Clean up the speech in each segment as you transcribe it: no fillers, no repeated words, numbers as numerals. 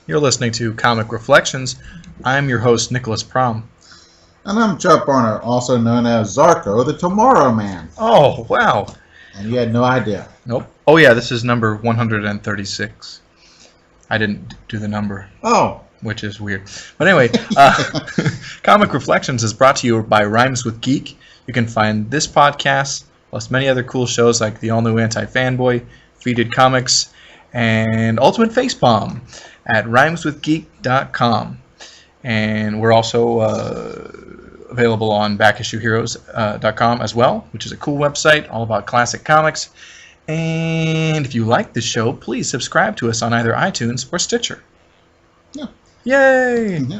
You're listening to Comic Reflections. I'm your host, Nicholas Prom. And I'm Chuck Barner, also known as Zarko, the Tomorrow Man. Oh, wow. And you had no idea. Nope. Oh, yeah, this is number 136. I didn't do the number. Oh. Which is weird. But anyway, Comic Reflections is brought to you by Rhymes with Geek. You can find this podcast, plus many other cool shows like The All New Anti-Fanboy, Feeded Comics, and Ultimate Facepalm at rhymeswithgeek.com. And we're also available on backissueheroes.com as well, which is a cool website all about classic comics. And if you like this show, please subscribe to us on either iTunes or Stitcher. Yeah. Yay! Mm-hmm.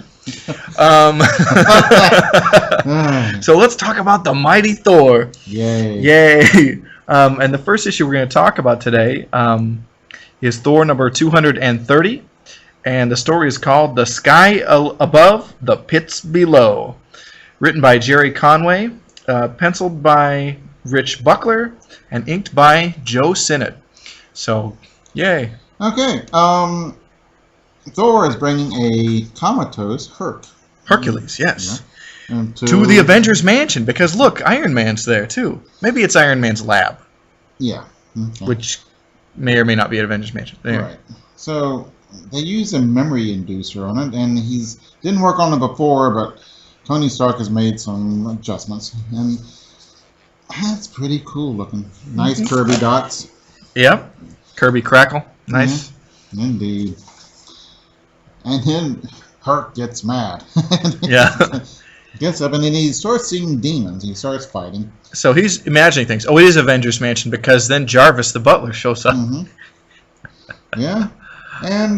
So let's talk about the mighty Thor. Yay. Yay! And the first issue we're going to talk about today is Thor number 230. And the story is called The Sky Above, the Pits Below. Written by Jerry Conway, penciled by Rich Buckler, and inked by Joe Sinnott. So, yay. Okay. Thor is bringing a comatose Hercules, yes. Yeah. To the Avengers Mansion, because look, Iron Man's there too. Maybe it's Iron Man's lab. Yeah. Okay. Which may or may not be at Avengers Mansion. Anyway. Right. So they use a memory inducer on it, and he's didn't work on it before, but Tony Stark has made some adjustments, and that's pretty cool looking. Nice Kirby dots. Yep. Kirby Crackle. Nice. Mm-hmm. Indeed. And then Herc gets mad. Yeah. Gets up, and then he starts seeing demons. He starts fighting. So he's imagining things. Oh, it is Avengers Mansion because then Jarvis the butler shows up. Mm-hmm. Yeah. And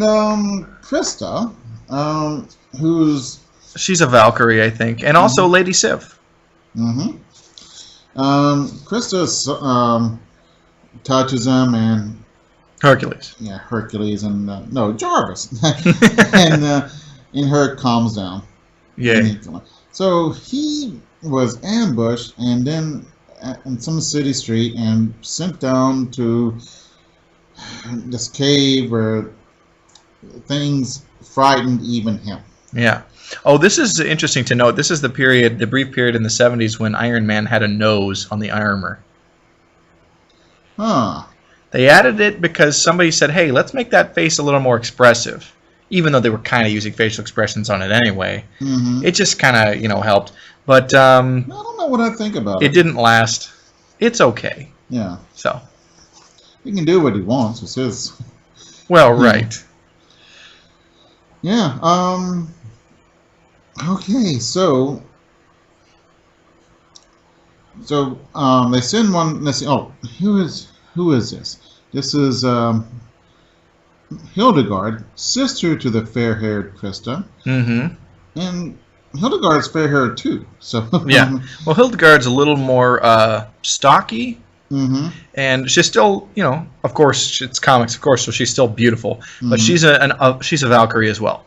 Krista, who's... She's a Valkyrie, I think. And also Lady Sif. Mm-hmm. Krista touches him, and... Hercules. Yeah, Hercules, and... no, Jarvis. And Herc calms down. Yeah. So he was ambushed, and then in some city street, and sent down to this cave where things frightened even him. Yeah. Oh, this is interesting to note. This is the period, the brief period in the 70s when Iron Man had a nose on the armor. Huh. They added it because somebody said, hey, let's make that face a little more expressive. Even though they were kind of using facial expressions on it anyway. Mm-hmm. It just kind of, helped. But I don't know what I think about it. It didn't last. It's okay. Yeah. So. He can do what he wants. It's his. Well, right. Yeah. Okay, so they send one. Let's see. Oh, who is this? This is Hildegard, sister to the fair-haired Krista. Mm-hmm. And Hildegard's fair-haired too. So yeah. Well, Hildegard's a little more stocky. Mm-hmm. And she's still, of course, it's comics, of course, so she's still beautiful. Mm-hmm. But she's a Valkyrie as well.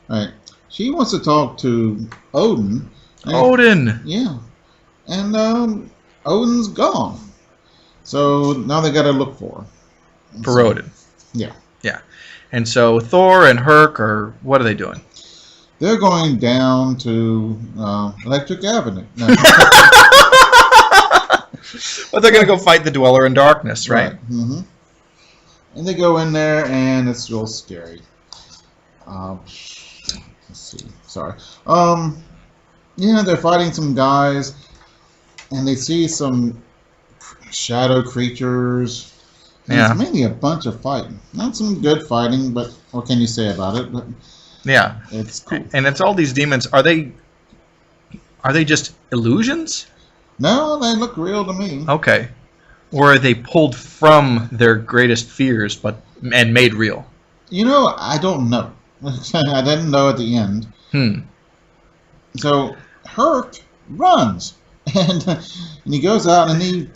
Right. She wants to talk to Odin. Odin! Yeah. And Odin's gone. So now they got to look for her. For Odin. Yeah. Yeah. And so Thor and Herc what are they doing? They're going down to Electric Avenue. No. Well, they're going to go fight the Dweller in Darkness, right? Mm-hmm. And they go in there, and it's real scary. Let's see. Sorry. Yeah, they're fighting some guys, and they see some shadow creatures. Yeah. It's mainly a bunch of fighting. Not some good fighting, but what can you say about it? But yeah. It's cool. And it's all these demons. Are they just illusions? No, they look real to me. Okay. Or are they pulled from their greatest fears and made real? I don't know. I didn't know at the end. So Herc runs, and he goes out, and he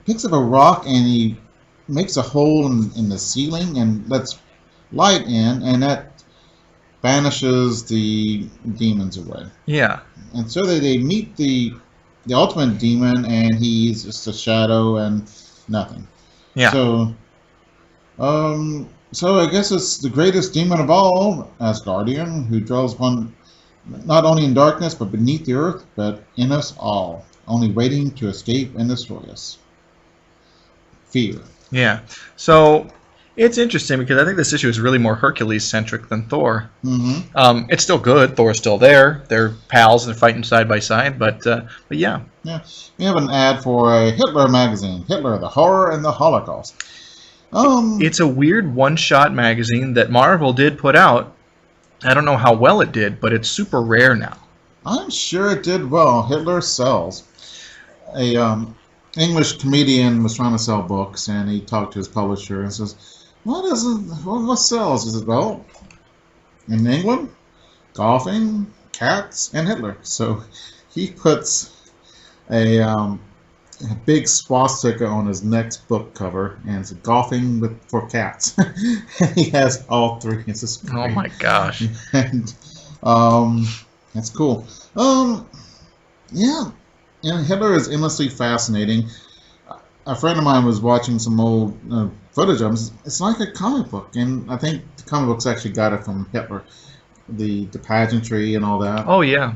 picks up a rock, and he makes a hole in the ceiling and lets light in, and that banishes the demons away. Yeah. And so they meet the ultimate demon, and he's just a shadow and nothing. Yeah. So So I guess it's the greatest demon of all, Asgardian, who dwells upon not only in darkness but beneath the earth, but in us all, only waiting to escape and destroy us. Fear. Yeah. So it's interesting because I think this issue is really more Hercules-centric than Thor. Mm-hmm. It's still good. Thor's still there. They're pals and fighting side by side. But yeah. Yeah. We have an ad for a Hitler magazine, Hitler, the Horror and the Holocaust. It's a weird one-shot magazine that Marvel did put out. I don't know how well it did, but it's super rare now. I'm sure it did well. Hitler sells. A English comedian was trying to sell books, and he talked to his publisher and says, what sells? He says, well, in England, golfing, cats, and Hitler. So he puts a big swastika on his next book cover, and it's golfing for cats. He has all three. It's just great. Oh my gosh! And that's cool. Yeah, and Hitler is endlessly fascinating. A friend of mine was watching some old footage of him. It's like a comic book, and I think the comic books actually got it from Hitler, the pageantry and all that. Oh yeah.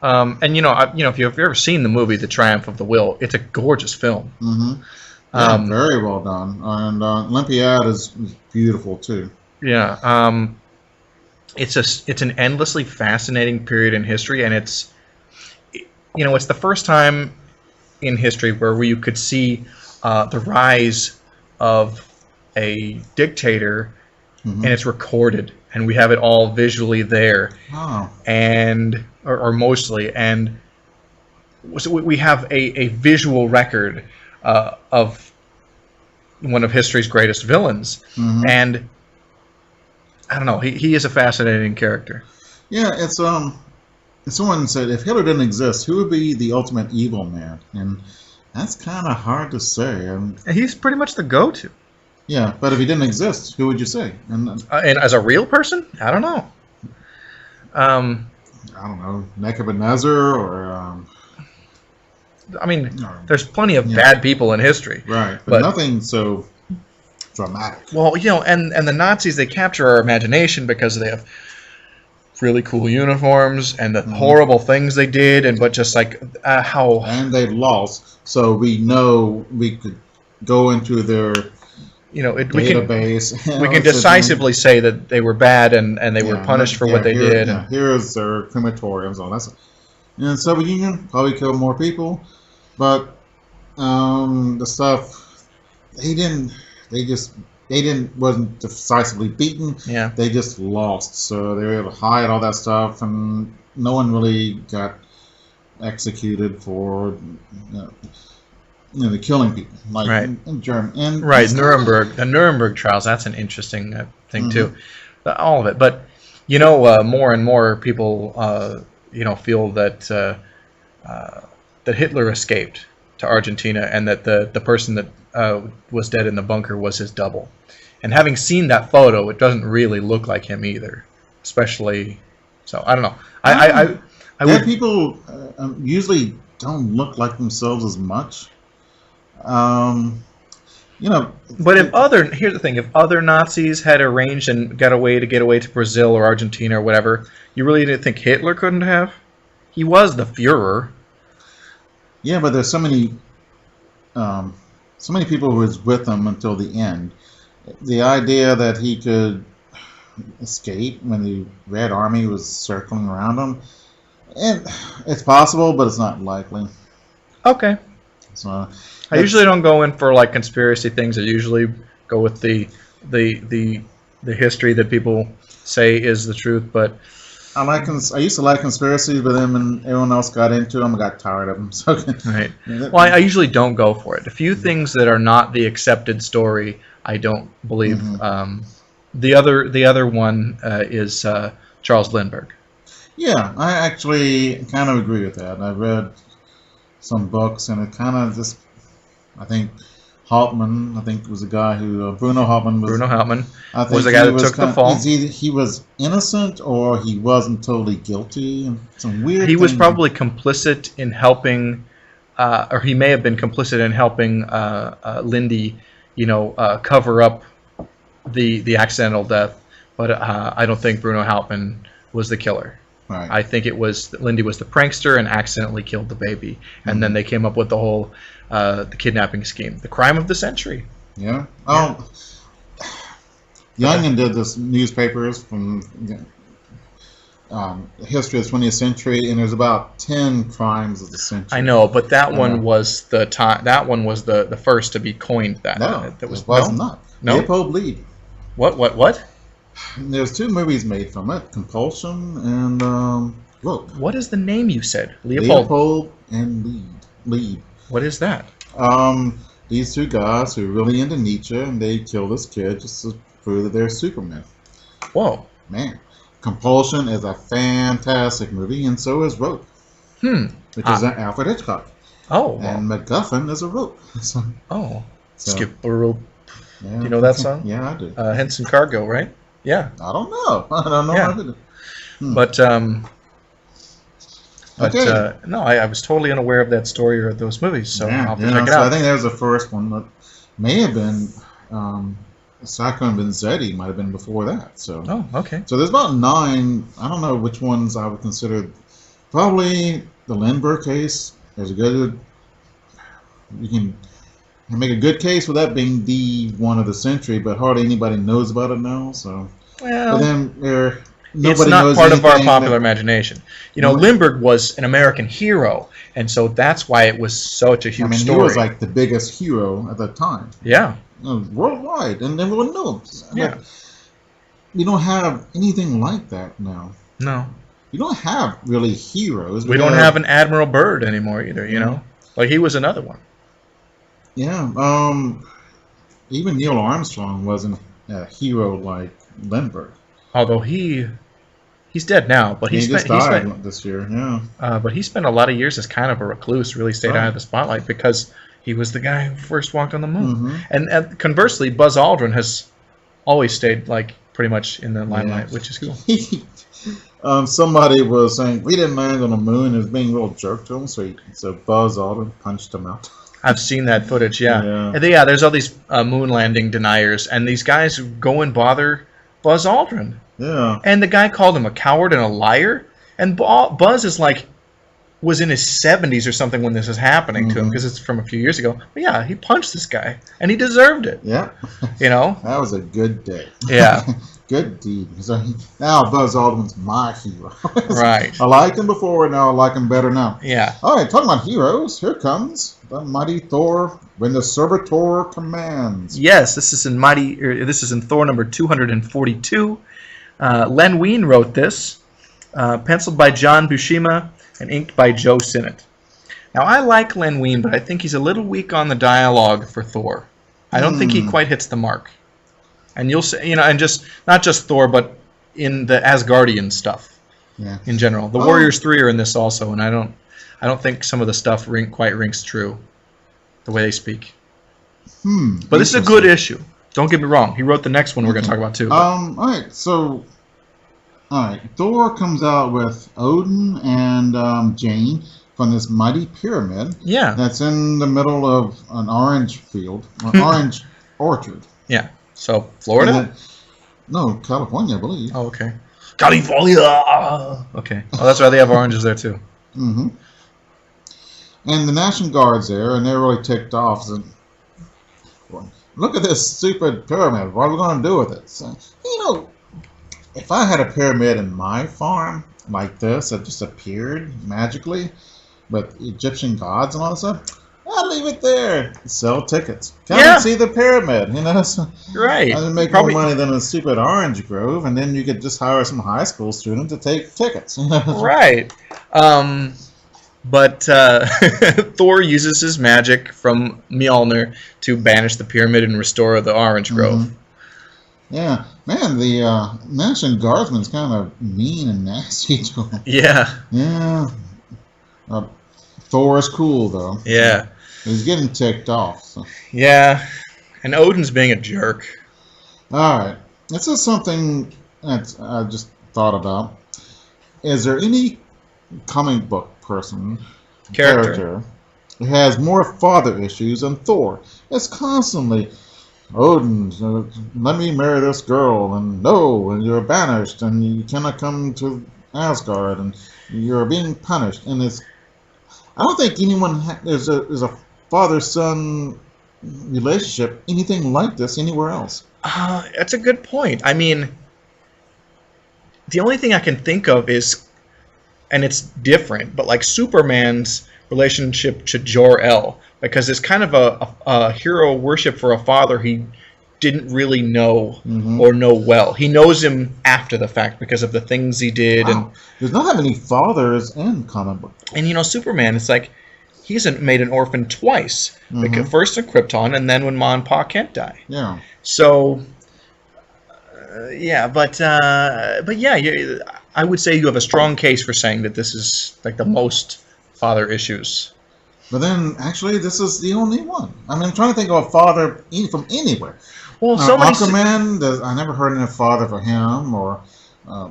And if you've ever seen the movie The Triumph of the Will, it's a gorgeous film. Mm-hmm. Yeah, very well done. And Olympiad is beautiful too. Yeah. It's an endlessly fascinating period in history, and it's the first time in history where you could see the rise of a dictator, and it's recorded, and we have it all visually there. Oh. And or mostly, and so we have a visual record of one of history's greatest villains, and I don't know, he is a fascinating character. Yeah, it's someone said if Hitler didn't exist, who would be the ultimate evil man? And that's kind of hard to say. He's pretty much the go-to. Yeah, but if he didn't exist, who would you say? And as a real person, I don't know. I don't know, Nebuchadnezzar or. There's plenty of bad people in history. Right, but nothing so dramatic. Well, and the Nazis, they capture our imagination because they have really cool uniforms and the horrible things they did, but just like how. And they lost, so we know we could go into their. Database. We can decisively say that they were bad and they were punished for what they did. Yeah, here's their crematoriums. All that. And the Soviet Union probably killed more people, but the stuff wasn't decisively beaten. Yeah, they just lost, so they were able to hide all that stuff, and no one really got executed for. The killing people, like in Germany. And Nuremberg. The Nuremberg trials, that's an interesting thing too. All of it. But, more and more people, feel that that Hitler escaped to Argentina and that the person that was dead in the bunker was his double. And having seen that photo, it doesn't really look like him either. Especially, so I don't know. I would. People usually don't look like themselves as much. But here's the thing: if other Nazis had arranged and got away to get away to Brazil or Argentina or whatever, you really didn't think Hitler couldn't have? He was the Führer. Yeah, but there's so many people who was with him until the end. The idea that he could escape when the Red Army was circling around him, and it's possible, but it's not likely. Okay. So. I usually don't go in for like conspiracy things. I usually go with the history that people say is the truth. But I used to like conspiracies, but then when everyone else got into them, I got tired of them. So right. Well, I usually don't go for it. A few things that are not the accepted story, I don't believe. The other one is Charles Lindbergh. Yeah, I actually kind of agree with that. I read some books, and it kind of just. I think Hauptmann, was the guy who Bruno Hauptmann was. Bruno Hauptmann was the guy that took the fall. Either he was innocent or he wasn't totally guilty. And some weird. He was probably complicit in helping, or he may have been complicit in helping Lindy, cover up the accidental death, but I don't think Bruno Hauptmann was the killer. Right. I think it was Lindy was the prankster and accidentally killed the baby, and then they came up with the whole the kidnapping scheme, the crime of the century. Yeah. Oh, Youngin did this newspapers from history of the 20th century, and there's about 10 crimes of the century. I know, but that one was the time. That one was the first to be coined. That it was not. No. Leopold Lead. What? There's 2 movies made from it: Compulsion and Rope. What is the name you said? Leopold and Lead. What is that? These 2 guys who are really into Nietzsche, and they kill this kid just to prove that they're Superman. Whoa. Man. Compulsion is a fantastic movie, and so is Rope. Which is an Alfred Hitchcock. Oh. And MacGuffin is a rope. So, Skip a rope. yeah, Do you know that song? Yeah, I do. Henson Cargo, right? Yeah. I don't know. I don't know. Yeah. But okay. No, I was totally unaware of that story or those movies, so I'll have to check it out. I think that was the first one that may have been Sacco and Vanzetti might have been before that. So. Oh, okay. So there's about 9. I don't know which ones I would consider. Probably the Lindbergh case. There's a good. You can make a good case for that being the one of the century, but hardly anybody knows about it now. So. Well. But then it's not part of our popular imagination. You know, Lindbergh was an American hero, and so that's why it was such a huge story. He was like the biggest hero at the time. Yeah. Worldwide, and everyone knew him. Yeah. We don't have anything like that now. No. We don't have really heroes. We don't have an Admiral Byrd anymore either, you know? Like, he was another one. Yeah. Even Neil Armstrong wasn't a hero like Lindbergh. Although he's dead now, but he died this year, yeah. But he spent a lot of years as kind of a recluse, really stayed out of the spotlight because he was the guy who first walked on the moon. And conversely, Buzz Aldrin has always stayed like pretty much in the limelight, which is cool. Somebody was saying we didn't land on the moon. It was being a little jerk to him, so Buzz Aldrin punched him out. I've seen that footage, yeah. And there's all these moon landing deniers, and these guys go and bother Buzz Aldrin. Yeah. And the guy called him a coward and a liar, and Buzz is like was in his 70s or something when this is happening to him, because it's from a few years ago. But yeah, he punched this guy, and he deserved it. Yeah. You know? That was a good day. Yeah. Good deed. So now Buzz Aldrin's my hero. Right. I liked him before, now I like him better now. Yeah. All right, talking about heroes, here comes the mighty Thor when the servitor commands. Yes, this is in Thor number 242. Len Wein wrote this, penciled by John Buscema, and inked by Joe Sinnott. Now, I like Len Wein, but I think he's a little weak on the dialogue for Thor. I don't think he quite hits the mark. And you'll say, and just not just Thor, but in the Asgardian stuff in general. The Warriors 3 are in this also, and I don't think some of the stuff quite rings true, the way they speak. But this is a good issue. Don't get me wrong. He wrote the next one we're going to talk about too. All right. Thor comes out with Odin and Jane from this mighty pyramid. Yeah. That's in the middle of an orange field, an orange orchard. Yeah. So Florida? No, California, I believe. Oh, okay. California. Okay. Oh, that's why they have oranges there too. And the National Guard's there, and they're really ticked off. So, look at this stupid pyramid. What are we going to do with it? So, if I had a pyramid in my farm like this that just appeared magically with Egyptian gods and all that stuff, I'd leave it there. Sell tickets. Come and see the pyramid. So right. I'd make more money than a stupid orange grove, and then you could just hire some high school student to take tickets. Right. But Thor uses his magic from Mjolnir to banish the pyramid and restore the orange grove. Yeah. Man, the National Guardsman's kind of mean and nasty to him. Yeah. Yeah. Thor is cool, though. Yeah. He's getting ticked off. So. Yeah. And Odin's being a jerk. All right. This is something that I just thought about. Is there any comic book character who has more father issues than Thor? It's constantly Odin, let me marry this girl, and no, and you're banished, and you cannot come to Asgard, and you're being punished. And I don't think anyone is a father-son relationship anything like this anywhere else. That's a good point. I mean, the only thing I can think of is, and it's different, but like Superman's relationship to Jor-El, because it's kind of a hero worship for a father he didn't really know or know well. He knows him after the fact because of the things he did. Wow. And there's not that many fathers in comic book. And Superman, it's like he's made an orphan twice. Because first in Krypton, and then when Ma and Pa Kent die. Yeah. So, but yeah, I would say you have a strong case for saying that this is like the most father issues. But then, actually, this is the only one. I mean, I'm trying to think of a father from anywhere. Well, so many. Aquaman, I never heard of a father for him, or. But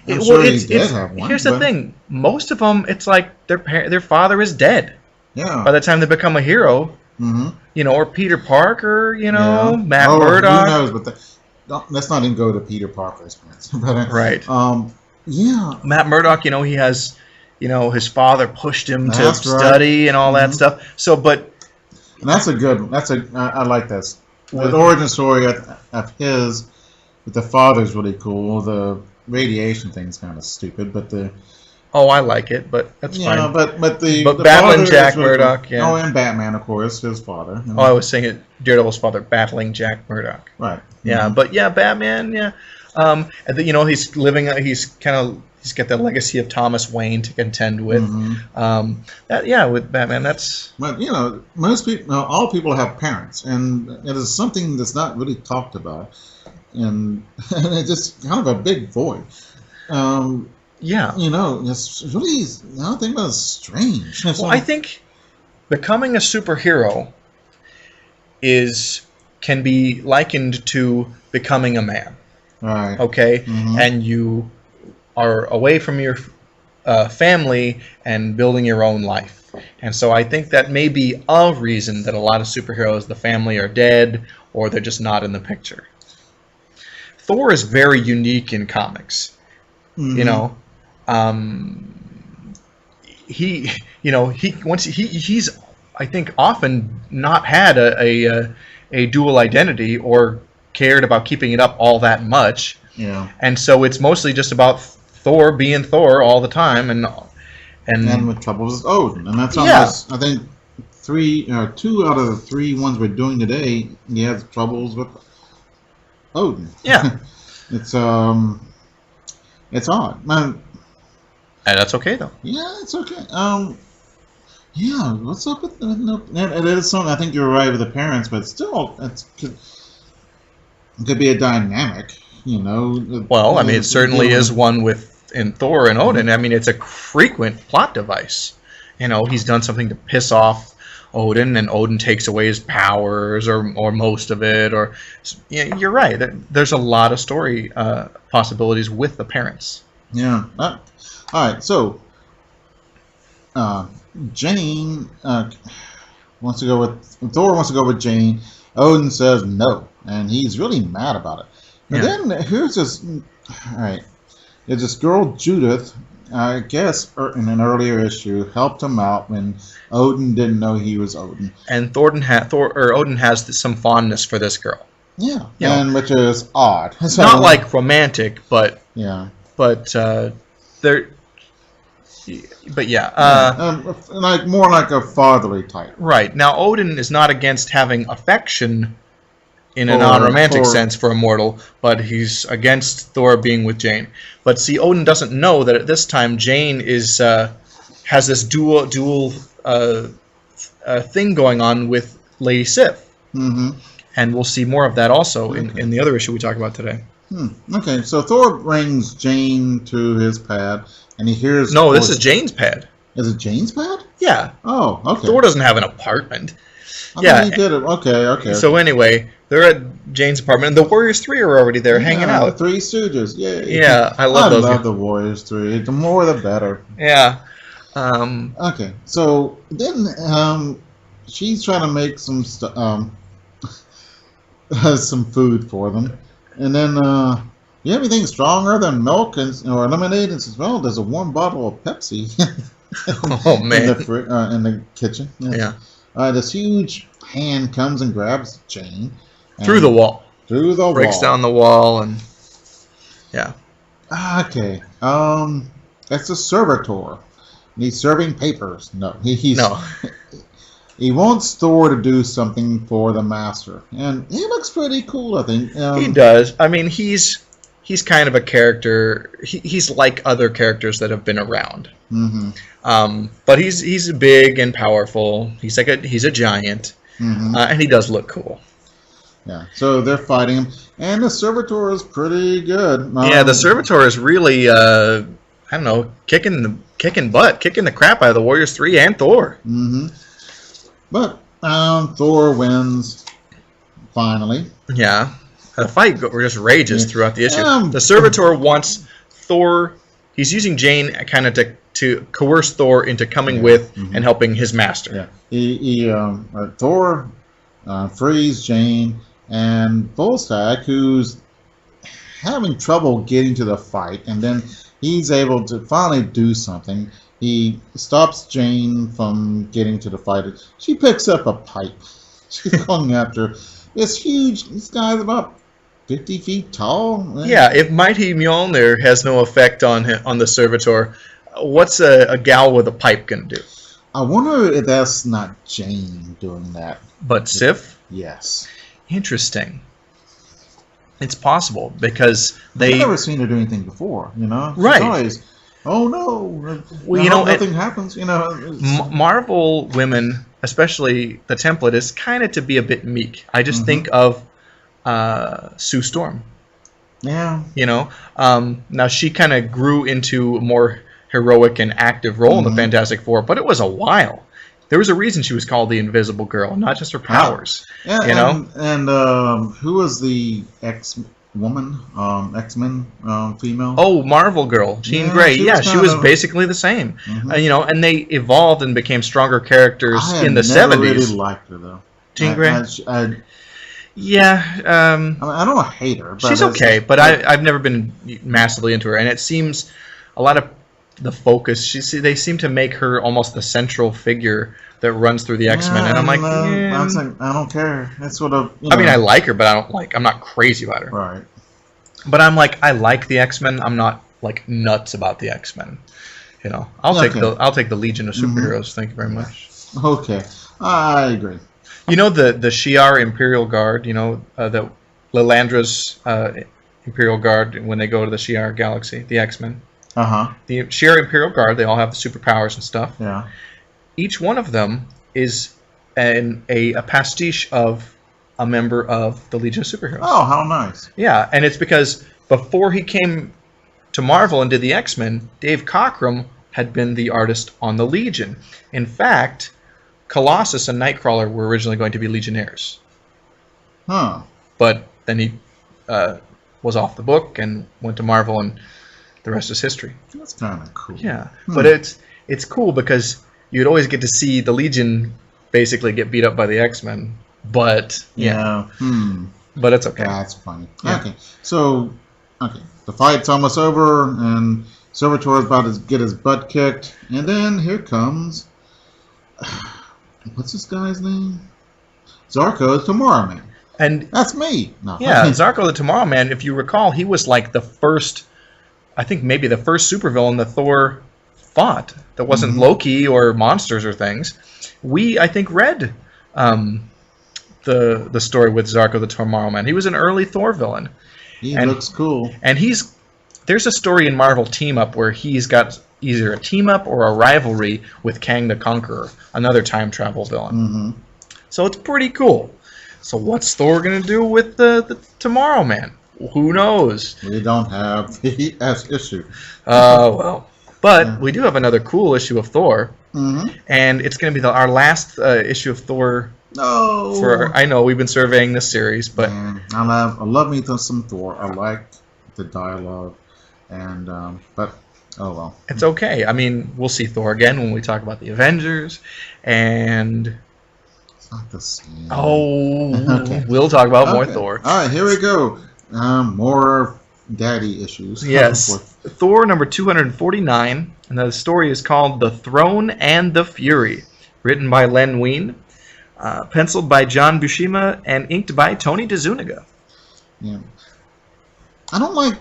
here's the thing: most of them, it's like their father is dead. Yeah. By the time they become a hero, or Peter Parker, Matt Murdock. Who knows? But let's not even go to Peter Parker's parents. Right. Yeah. Matt Murdock, he has, his father pushed him to study and all that stuff. So, but. And I like this. The origin story of his with the father's really cool. The radiation thing's kind of stupid, but I like it, but that's fine. Yeah, but battling Jack Murdock, yeah. Oh, and Batman, of course, his father. I was saying it, Daredevil's father battling Jack Murdock. Right. Yeah, but yeah, Batman, yeah. And he's he's got the legacy of Thomas Wayne to contend with. With Batman, that's. But most people, all people have parents, and it is something that's not really talked about, and it's just kind of a big void. Yeah. It's really, I don't think about strange. Well, I think becoming a superhero can be likened to becoming a man. Right. Okay? And you are away from your family and building your own life. And so I think that may be a reason that a lot of superheroes, the family are dead or they're just not in the picture. Thor is very unique in comics. He's I think often not had a dual identity or cared about keeping it up all that much. Yeah. And so it's mostly just about Thor being Thor all the time and with troubles with Odin. And that's almost I think 2 out of the 3 ones we're doing today, he has troubles with Odin. Yeah. It's odd. Man, and that's okay though. Yeah, it's okay. What's up with it is something. I think you're right with the parents, but still, it could be a dynamic. Well, I mean, it certainly is one in Thor and Odin. I mean, it's a frequent plot device. He's done something to piss off Odin, and Odin takes away his powers or most of it. Or you're right. There's a lot of story possibilities with the parents. Yeah. All right. So, Jane wants to go with Thor. Wants to go with Jane. Odin says no, and he's really mad about it. And then here's this. All right. There's this girl Judith. I guess in an earlier issue helped him out when Odin didn't know he was Odin. And Odin has some fondness for this girl. Yeah. Which is odd. So, not like romantic, but yeah. But they're. But like more like a fatherly type. Right. Now Odin is not against having affection in a non-romantic sense for a mortal, but he's against Thor being with Jane. But see, Odin doesn't know that at this time Jane has this dual thing going on with Lady Sif. And we'll see more of that also in the other issue we talk about today. Okay, so Thor brings Jane to his pad, and he hears... No, this is Jane's pad. Is it Jane's pad? Yeah. Oh, okay. Thor doesn't have an apartment. I thought he did it. Okay. So anyway, they're at Jane's apartment, and the Warriors 3 are already there hanging out. The Three Stooges, yay. Yeah, I love those. I love the Warriors 3. The more, the better. Yeah. Okay, so then she's trying to make some stuff. some food for them. And then, you have anything stronger than milk or lemonade? And says, well, there's a warm bottle of Pepsi Oh man! in the kitchen. Yeah. This huge hand comes and grabs Jane. Through the wall. Through the wall. Breaks down the wall and yeah. Okay. That's a servitor. He's serving papers. No, he's No. He wants Thor to do something for the Master, and he looks pretty cool. I think He does. I mean, he's kind of a character. He's like other characters that have been around. Mm-hmm. But he's big and powerful. He's a giant, and he does look cool. Yeah. So they're fighting him, and the servitor is pretty good. Yeah, the servitor is really I don't know, kicking butt, kicking the crap out of the Warriors 3 and Thor. Mm-hmm. But Thor wins finally. Yeah. The fight just rages throughout the issue. Yeah. The servitor wants Thor. He's using Jane kind of to coerce Thor into coming with and helping his master. Yeah. Thor frees Jane and Volstagg, who's having trouble getting to the fight, and then he's able to finally do something. He stops Jane from getting to the fight. She picks up a pipe. She's going after this huge. This guy's about 50 feet tall. Yeah, if Mighty Mjolnir has no effect on the servitor, what's a gal with a pipe gonna do? I wonder if that's not Jane doing that. But Sif? Yes. Interesting. It's possible because I've never seen her do anything before. Right. Always, oh no! Well, nothing happens. Marvel women, especially the template, is kind of to be a bit meek. I just think of Sue Storm. Yeah. Now she kind of grew into a more heroic and active role in the Fantastic Four, but it was a while. There was a reason she was called the Invisible Girl, not just her powers. Yeah, and who was the X-Woman, X-Men female? Oh, Marvel Girl, Jean Grey. She was basically the same. And they evolved and became stronger characters in the 70s. I never really liked her, though. Jean Grey? Yeah. I don't hate her. But she's okay, but I've never been massively into her. And it seems a lot of the focus, they seem to make her almost the central figure that runs through the X-Men. And I'm like, I don't care. It's sort of. I mean, I like her, but I'm not crazy about her. Right. But I'm like, I like the X-Men. I'm not like nuts about the X-Men. I'll take the Legion of Superheroes. Thank you very much. Okay, I agree. The Shi'ar Imperial Guard. The Lilandra's Imperial Guard when they go to the Shi'ar Galaxy, the X-Men. The Shi'ar Imperial Guard. They all have the superpowers and stuff. Yeah. Each one of them is a pastiche of a member of the Legion of Superheroes. Oh, how nice. Yeah, and it's because before he came to Marvel and did the X-Men, Dave Cockrum had been the artist on the Legion. In fact, Colossus and Nightcrawler were originally going to be Legionnaires. Huh. But then he was off the book and went to Marvel, and the rest is history. That's kind of cool. Yeah, but it's cool because you'd always get to see the Legion basically get beat up by the X-Men. But but it's okay. That's funny. Yeah. Okay, so the fight's almost over, and Servitor's about to get his butt kicked, and then here comes what's this guy's name? Zarko the Tomorrow Man. And that's me. No. Yeah, Zarko the Tomorrow Man. If you recall, he was like the first, I think maybe the first supervillain that Thor fought. That wasn't Loki or monsters or things. We, I think, read the story with Zarko the Tomorrow Man. He was an early Thor villain. He looks cool. And there's a story in Marvel Team Up where he's got either a team up or a rivalry with Kang the Conqueror, another time travel villain. So it's pretty cool. So what's Thor going to do with the Tomorrow Man? Who knows? We don't have the issue. Well. But we do have another cool issue of Thor. And it's going to be our last issue of Thor. No. I know we've been surveying this series, but I love me some Thor. I like the dialogue, and but oh well. It's okay. I mean, we'll see Thor again when we talk about the Avengers, and It's not the same. Oh, Okay. We'll talk about more Okay. Thor. All right, here we go. More daddy issues. Yes. Thor number 249, and the story is called The Throne and the Fury, written by Len Wein, penciled by John Buscema, and inked by Tony DeZuniga. Yeah. I don't like...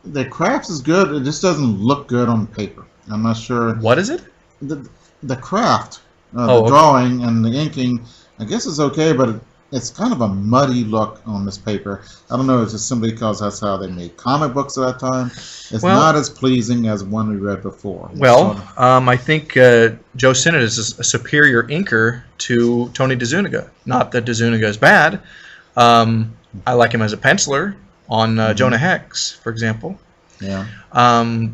The craft is good, it just doesn't look good on paper. I'm not sure... What is it? The craft, the okay. drawing and the inking, I guess it's okay, but it's kind of a muddy look on this paper. I don't know, it's just simply because that's how they made comic books at that time. It's not as pleasing as one we read before. I think Joe Sinnott is a superior inker to Tony DeZuniga. Not that DeZuniga is bad. I like him as a penciler on Jonah Hex, for example. Yeah.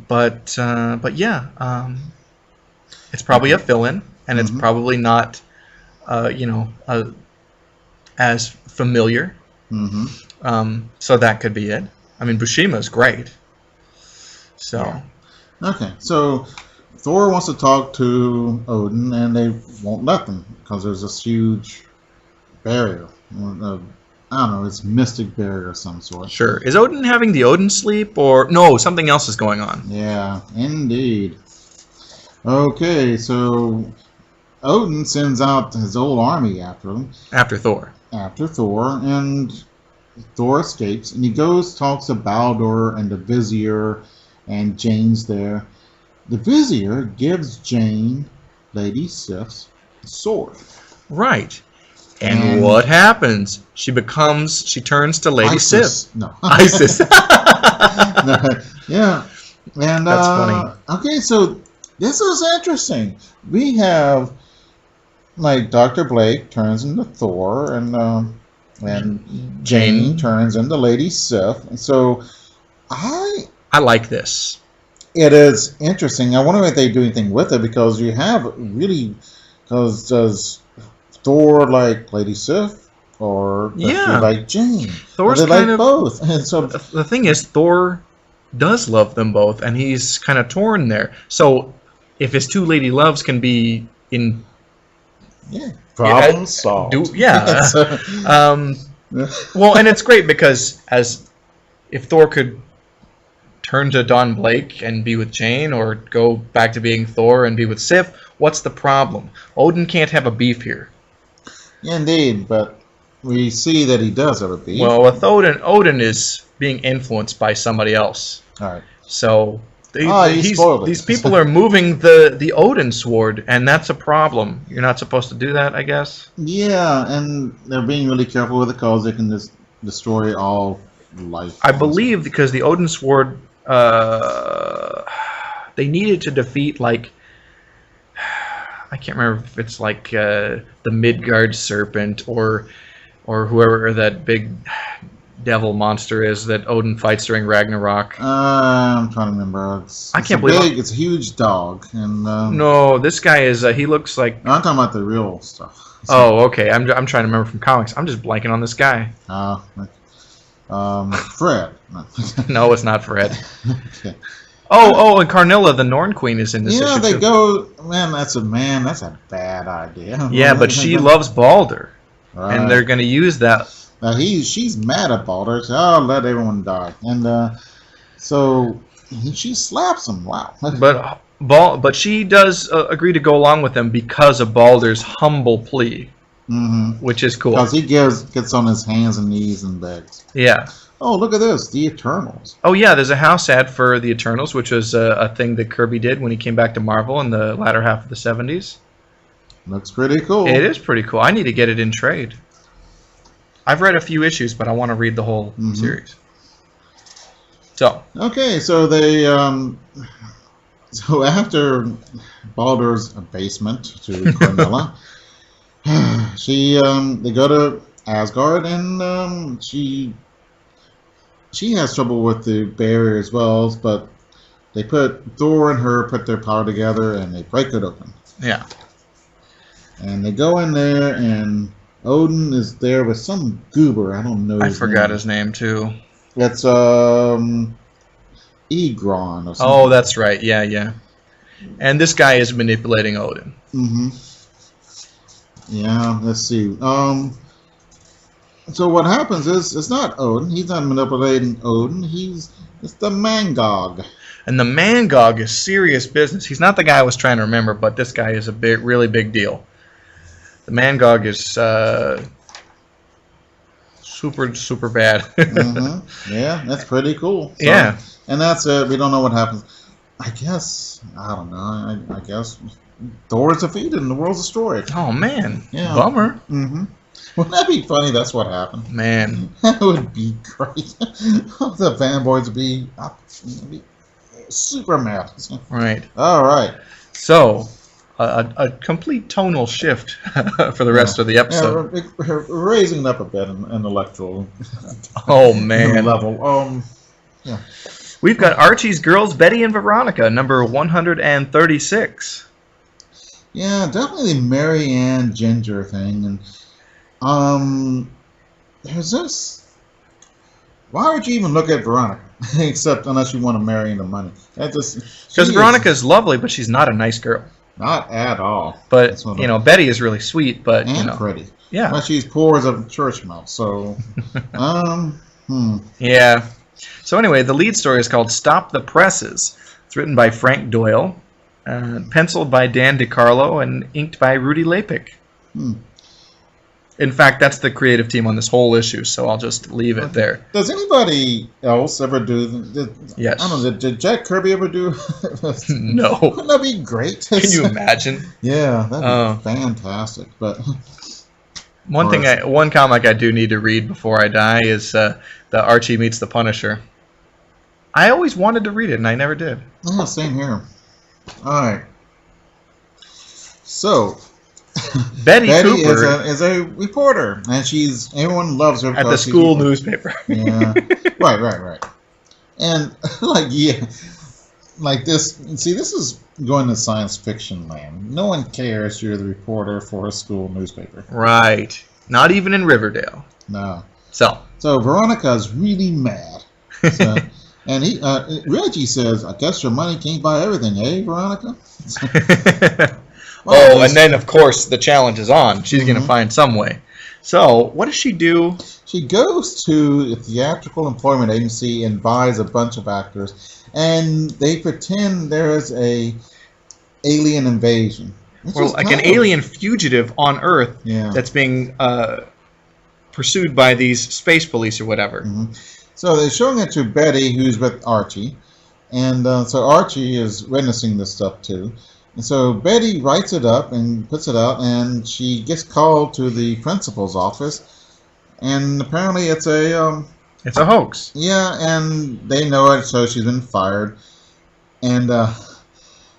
But yeah, it's probably a fill-in, and it's probably not, as familiar. So that could be it. I mean, Buscema's great. So. Yeah. Okay, so Thor wants to talk to Odin, and they won't let them because there's this huge barrier. I don't know, it's mystic barrier of some sort. Sure. Is Odin having the Odin sleep, or no? Something else is going on. Yeah, indeed. Okay, so Odin sends out his old army after him. After Thor. After Thor, and Thor escapes, and he goes, talks to Baldur and the Vizier, and Jane's there. The Vizier gives Jane Lady Sif's sword. Right. And what happens? She turns to Lady Sif. No. Isis. No, yeah. And that's funny. Okay, so this is interesting. We have like Dr. Blake turns into Thor, and Jane turns into Lady Sif. And so I like this. It is interesting. I wonder if they do anything with it, because you have does Thor like Lady Sif, or does he like Jane? Thor's they kind like of both. And so the thing is, Thor does love them both, and he's kind of torn there. So if his two lady loves can be in problem solved. Well, and it's great because if Thor could turn to Don Blake and be with Jane, or go back to being Thor and be with Sif, what's the problem? Odin can't have a beef here. Indeed, but we see that he does have a beef. Well, with Odin is being influenced by somebody else. All right. So these people are moving the Odin sword, and that's a problem. You're not supposed to do that, I guess. Yeah, and they're being really careful with it because they can just destroy all life. I believe because the Odin sword, they needed to defeat, like, I can't remember if it's like the Midgard serpent or whoever that big devil monster is that Odin fights during Ragnarok. I'm trying to remember. I can't believe it's a huge dog, and no, this guy is. He looks like. I'm talking about the real stuff. Oh, okay. I'm trying to remember from comics. I'm just blanking on this guy. Fred. No, it's not Fred. Okay. Oh, and Carnilla, the Norn Queen, is in this issue they too. go. That's a bad idea. Yeah, but she loves Baldur, right. And they're going to use that. Now she's mad at Baldur. So let everyone die, and so she slaps him. Wow. But she does agree to go along with them because of Baldur's humble plea, which is cool. Because he gets on his hands and knees and begs. Yeah. Oh, look at this, the Eternals. Oh yeah, there's a house ad for the Eternals, which was a thing that Kirby did when he came back to Marvel in the latter half of the 70s. Looks pretty cool. It is pretty cool. I need to get it in trade. I've read a few issues, but I want to read the whole series. So. Okay, so they so after Baldur's abasement to Carnilla, they go to Asgard, and she has trouble with the barrier as well, but Thor and her put their power together and they break it open. Yeah. And they go in there, and Odin is there with some goober. I don't know his name. I forgot his name too. That's Egron or something. Oh, that's right. Yeah. And this guy is manipulating Odin. Yeah, let's see. So what happens is it's not Odin. He's not manipulating Odin. It's the Mangog. And the Mangog is serious business. He's not the guy I was trying to remember, but this guy is a really big deal. The Mangog is super bad. Mm-hmm. Yeah, that's pretty cool. So, yeah. And that's it. We don't know what happens. I don't know. I guess Thor is defeated and the world's destroyed. Oh, man. Yeah. Bummer. Mm-hmm. Wouldn't that be funny? That's what happened. Man. That would be great. The fanboys would be super mad. Right. All right. So, a complete tonal shift for the rest of the episode. Yeah, we're raising it up a bit in intellectual oh, man. level. Yeah. We've got Archie's Girls, Betty and Veronica, number 136. Yeah, definitely the Mary Ann Ginger thing. And there's this. Why would you even look at Veronica? Except unless you want to marry into money. Because Veronica's lovely, but she's not a nice girl. Not at all. But, Betty is really sweet, but, and pretty. Yeah. But she's poor as a church mouse, so, Yeah. So anyway, the lead story is called Stop the Presses. It's written by Frank Doyle, penciled by Dan DiCarlo, and inked by Rudy Lapik. In fact, that's the creative team on this whole issue, so I'll just leave it there. Does anybody else ever do... Yes. I don't know, did Jack Kirby ever do... No. Wouldn't that be great? Can you imagine? Yeah, that'd be fantastic, but... One comic I do need to read before I die is the Archie Meets the Punisher. I always wanted to read it, and I never did. Yeah, same here. All right. So, Betty Cooper is a reporter, and everyone loves her at the school newspaper. Yeah, right. And like this. See, this is going to science fiction land. No one cares you're the reporter for a school newspaper. Right. Not even in Riverdale. No. So Veronica's really mad. So, and Reggie says, "I guess your money can't buy everything, eh, Veronica?" And then of course the challenge is on. She's going to find some way. So what does she do? She goes to a theatrical employment agency and buys a bunch of actors, and they pretend there is a alien invasion. Well, like an alien fugitive on Earth that's being pursued by these space police or whatever. So they're showing it to Betty, who's with Archie, and so Archie is witnessing this stuff too. And so Betty writes it up and puts it out, and she gets called to the principal's office, and apparently it's a hoax. Yeah, and they know it, so she's been fired. And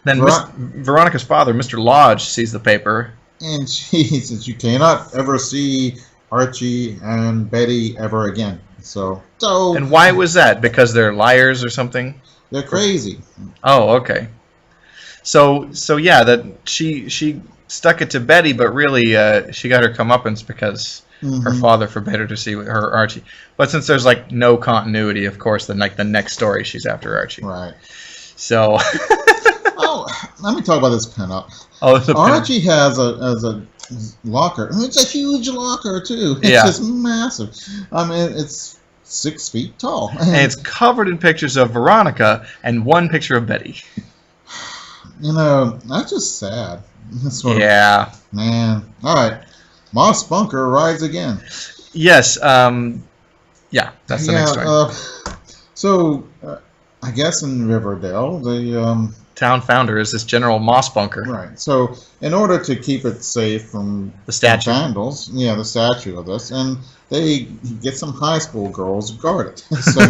then Veronica's father, Mr. Lodge, sees the paper, and she says, "You cannot ever see Archie and Betty ever again." So. And why was that? Because they're liars or something? They're crazy. Oh, okay. So yeah, that she stuck it to Betty, but really she got her comeuppance because her father forbade her to see her Archie. But since there's like no continuity, of course, then like the next story she's after Archie. Right. So. Let me talk about this pinup. Archie has a locker. It's a huge locker too. It's just massive. I mean, it's 6 feet tall, and it's covered in pictures of Veronica and one picture of Betty. That's just sad. Yeah. Man. All right. Moss Bunker rides again. Yes. Yeah, that's the next story. So, I guess in Riverdale, the town founder is this General Moss Bunker. Right. So, in order to keep it safe from the statue vandals, the statue of this, and they get some high school girls to guard it. So,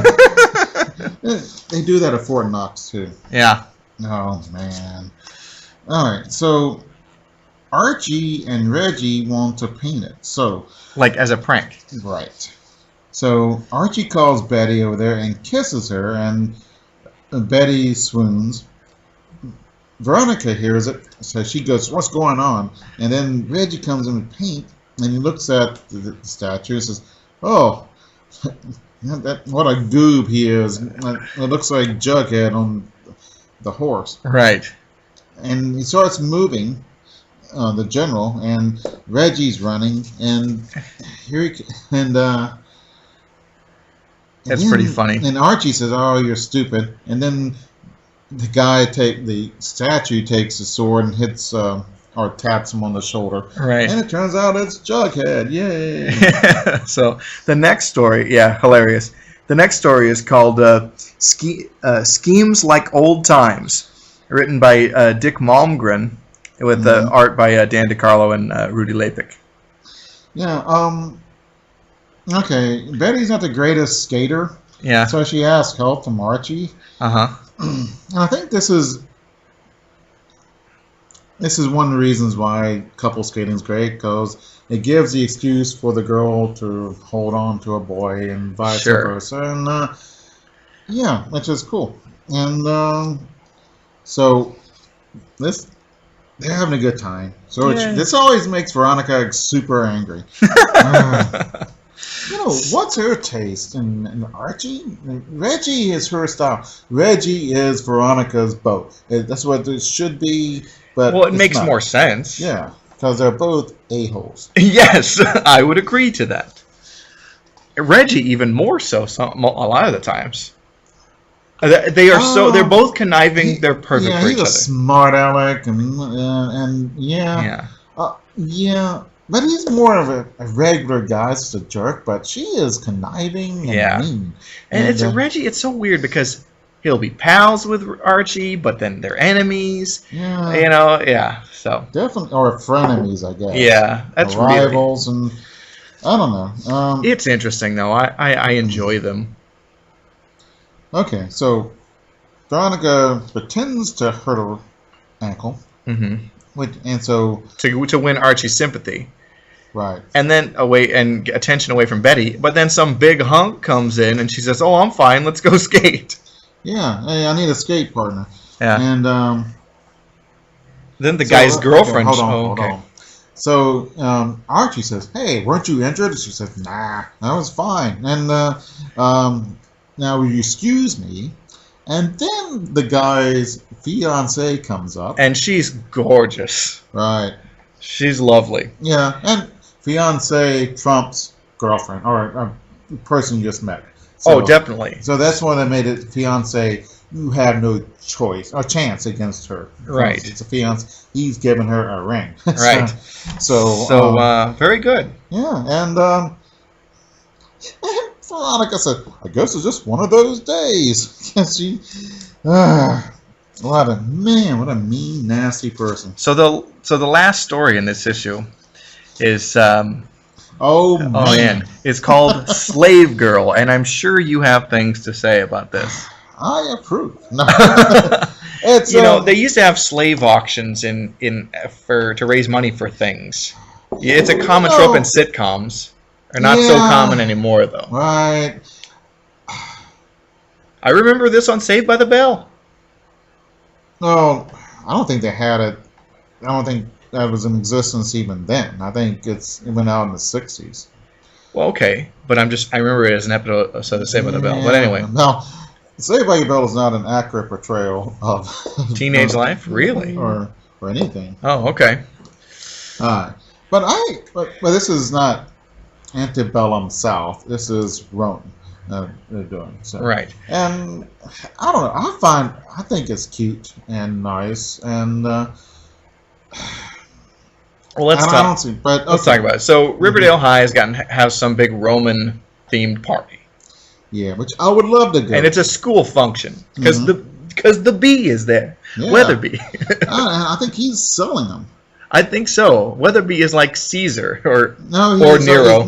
they do that at Fort Knox too. Yeah. Oh, man. All right, so Archie and Reggie want to paint it. So, like as a prank. Right. So, Archie calls Betty over there and kisses her, and Betty swoons. Veronica hears it, so she goes, "What's going on?" And then Reggie comes in with paint, and he looks at the statue and says, "Oh, what a goob he is. It looks like Jughead on the horse." Right. And he starts moving, the general, and Reggie's running, and That's pretty funny. And Archie says, "Oh, you're stupid," and then the statue takes the sword and hits or taps him on the shoulder. Right. And it turns out it's Jughead. Yay! So the next story, hilarious. The next story is called Schemes Like Old Times, written by Dick Malmgren, with art by Dan DiCarlo and Rudy Lapik. Yeah. Okay. Betty's not the greatest skater. Yeah. So she asks help from Archie. Uh-huh. And I think this is one of the reasons why couple skating is great, because it gives the excuse for the girl to hold on to a boy and vice versa. And which is cool. And so they're having a good time. So this always makes Veronica super angry. What's her taste? And Archie? Reggie is her style. Reggie is Veronica's boat. That's what it should be. But it makes more sense. Yeah, because they're both a-holes. Yes, I would agree to that. Reggie even more so a lot of the times. They are they're both conniving. They're perfect for each other. He's a smart aleck, and but he's more of a regular guy, just a jerk. But she is conniving and mean. And it's Reggie. It's so weird because he'll be pals with Archie, but then they're enemies. Yeah. So definitely, or frenemies, I guess. Yeah, that's rivals, and I don't know. It's interesting though. I enjoy them. Okay, so Veronica pretends to hurt her ankle, and so to win Archie's sympathy, right? And then attention away from Betty. But then some big hunk comes in, and she says, "Oh, I'm fine. Let's go skate." Yeah, hey, I need a skate partner. Yeah, and then the guy's girlfriend. Hold on. So Archie says, "Hey, weren't you injured?" She says, "Nah, I was fine." And now, will you excuse me? And then the guy's fiance comes up. And she's gorgeous. Right. She's lovely. Yeah, and fiance trumps girlfriend, or person you just met. So, definitely. So that's why they made it fiance. You have no choice or chance against her. Right. It's a fiance. He's giving her a ring. Right. So very good. Yeah, and Veronica said, "I guess it's just one of those days." She, what a mean, nasty person. So the last story in this issue is oh man, it's called Slave Girl, and I'm sure you have things to say about this. I approve. No. It's they used to have slave auctions to raise money for things. It's a common trope in sitcoms. They're not so common anymore, though. Right. I remember this on Saved by the Bell. No, I don't think they had it. I don't think that was in existence even then. I think it went out in the 60s. Well, okay. But I remember it as an episode of Saved by the Bell. But anyway. No, Saved by the Bell is not an accurate portrayal of teenage life, really? Or anything. Oh, okay. But this is not antebellum South. This is Rome. They're doing so. Right. And I don't know. I think it's cute and nice and. Well, let's talk about it. So Riverdale High has some big Roman themed party. Yeah, which I would love to go. And it's a school function because the bee is there. Yeah. Weatherby. I think he's selling them. I think so. Weatherby is like Caesar or Nero.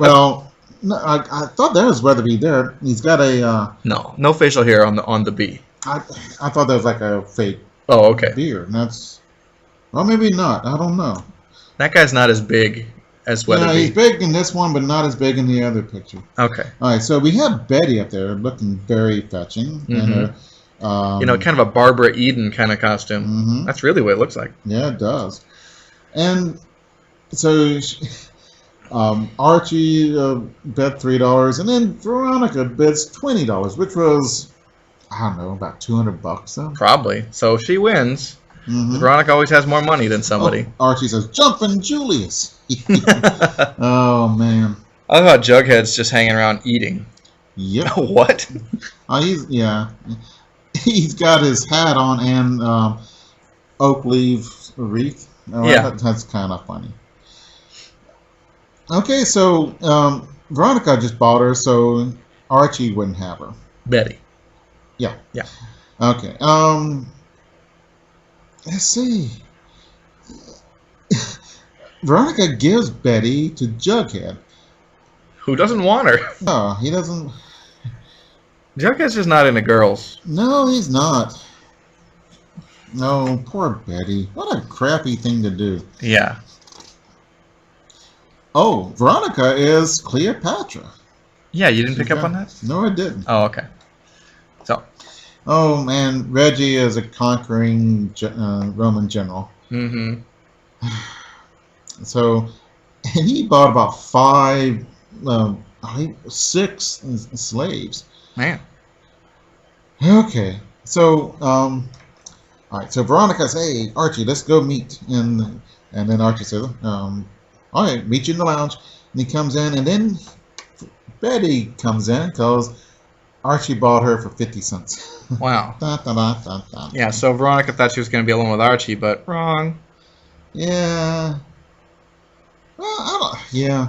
Well, no, I thought there was Weatherby there. He's got a no facial hair on the bee. I thought that was like a fake. Oh, okay. Beard. And that's maybe not. I don't know. That guy's not as big as Weatherby. Yeah, he's big in this one, but not as big in the other picture. Okay. All right. So we have Betty up there looking very fetching. And kind of a Barbara Eden kind of costume. Mm-hmm. That's really what it looks like. Yeah, it does. And so Archie bet $3, and then Veronica bids $20, which was, I don't know, about $200 though. Probably. So she wins. Veronica always has more money than somebody. Oh, Archie says, "Jumpin' Julius." Oh man. I love how Jughead's just hanging around eating. Yep. What? He's got his hat on and oak leaf wreath. That's kind of funny. Okay, so Veronica just bought her, so Archie wouldn't have her. Betty. Yeah. Yeah. Okay. Let's see. Veronica gives Betty to Jughead. Who doesn't want her? No, he doesn't. Jughead's just not into girls. No, he's not. No, poor Betty. What a crappy thing to do. Yeah. Oh, Veronica is Cleopatra. Yeah, you didn't pick up on that? No, I didn't. Oh, okay. So. Oh, man, Reggie is a conquering Roman general. Mm-hmm. So, and he bought about 6 slaves. Man. Okay, so all right. So Veronica says, "Hey, Archie, let's go meet." And then Archie says, "All right, meet you in the lounge." And he comes in, and then Betty comes in because Archie bought her for 50 cents. Wow. Dun, dun, dun, dun, dun. Yeah. So Veronica thought she was going to be alone with Archie, but wrong. Yeah. Well, Yeah.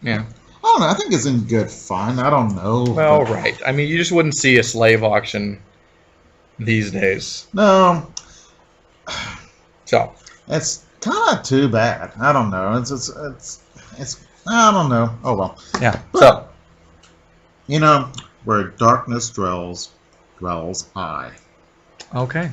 I don't know. I think it's in good fun. I don't know. Well, right. I mean, you just wouldn't see a slave auction these days. No. So. It's kind of too bad. I don't know. It's I don't know. Oh well. Yeah. But, where darkness dwells I. Okay.